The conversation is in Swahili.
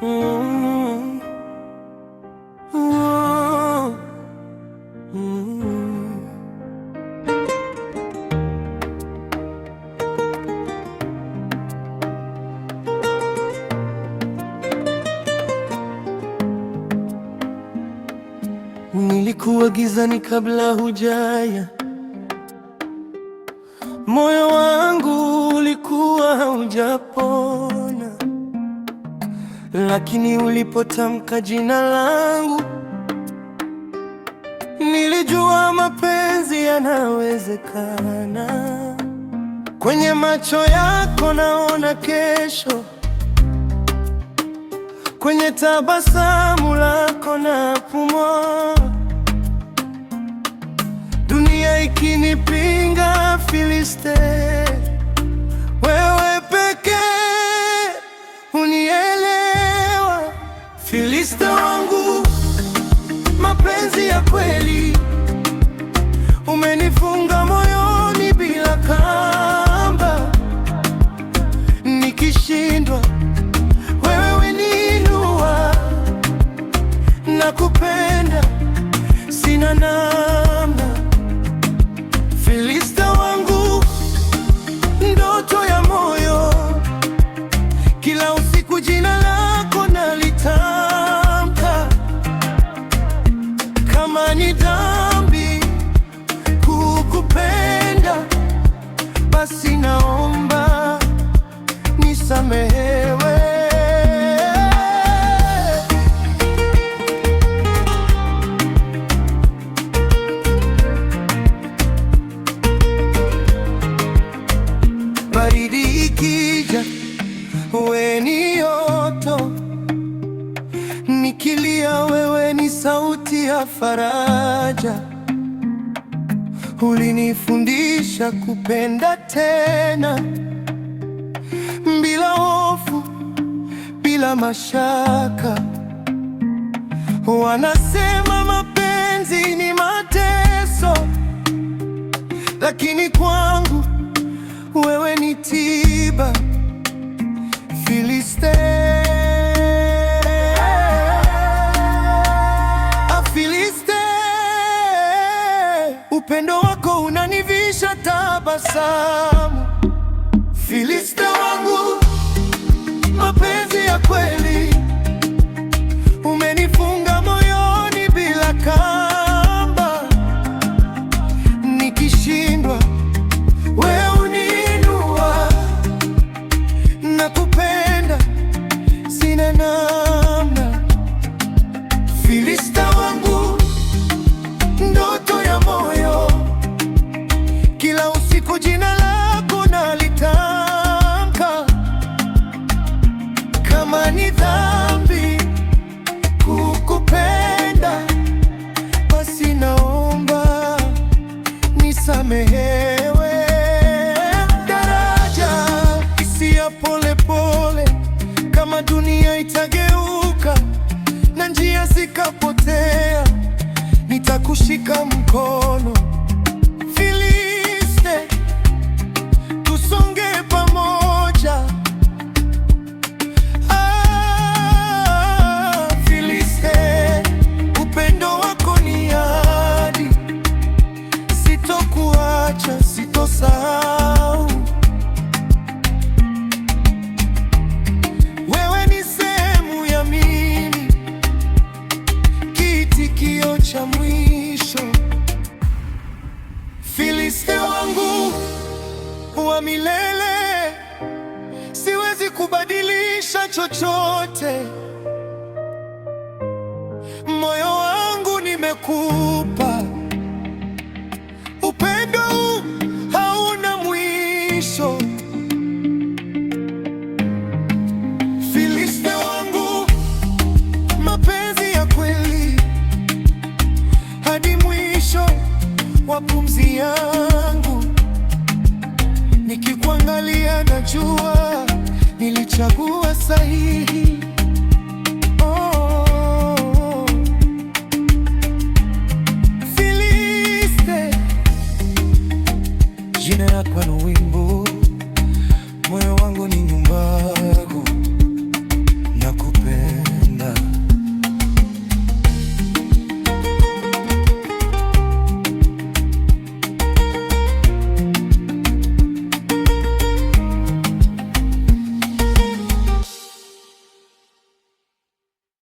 Mm. Mm. Mm. Nilikuwa gizani kabla hujaya, moyo wangu ulikuwa haujapona, lakini ulipotamka jina langu, nilijua mapenzi yanawezekana. Kwenye macho yako naona kesho, kwenye tabasamu lako napumua. Dunia ikinipinga, Filiste, wewe pekee unielewa. Filiste wangu, mapenzi ya kweli, umenifunga moyoni bila kamba. Nikishindwa, wewe weniinua. Nakupenda, sina namna. Filiste wangu, ndoto ya moyo, kila usiku jina lako nalitamka. Kama ni dhambi kukupenda, basi naomba nisamehewe. Baridi ikija, wewe ni joto, nikilia wewe ni sauti ya faraja. Ulinifundisha kupenda tena, bila hofu, bila mashaka. Wanasema mapenzi ni mateso, lakini kwangu wewe ni tiba. Filiste, Filiste, upendo wako unanivisha tabasamu. Filiste wangu, mapenzi ya kweli, umenifunga moyoni bila kamba. Nikishindwa, wewe uniinua. Nakupenda, sina namna. Filiste wangu, ndoto ya moyo, kila usiku jina lako nalitamka. Kama ni dhambi kukupenda, basi naomba nisamehewe. Daraja hisia pole pole, kama dunia itageuka na njia zikapotea, nitakushika mkono. Filiste, tusonge pamoja. Filiste, upendo wako ni ahadi, sitokuacha, sitosahau. Wewe ni sehemu ya mimi, kiitikio cha mwisho. Filiste wangu wa milele, siwezi kubadilisha chochote. Moyo wangu nimekupa, upendo hauna mwisho. Filiste wangu, mapenzi ya kweli, hadi mwisho wa pumzi yangu. Nikikuangalia najua nilichagua sahihi.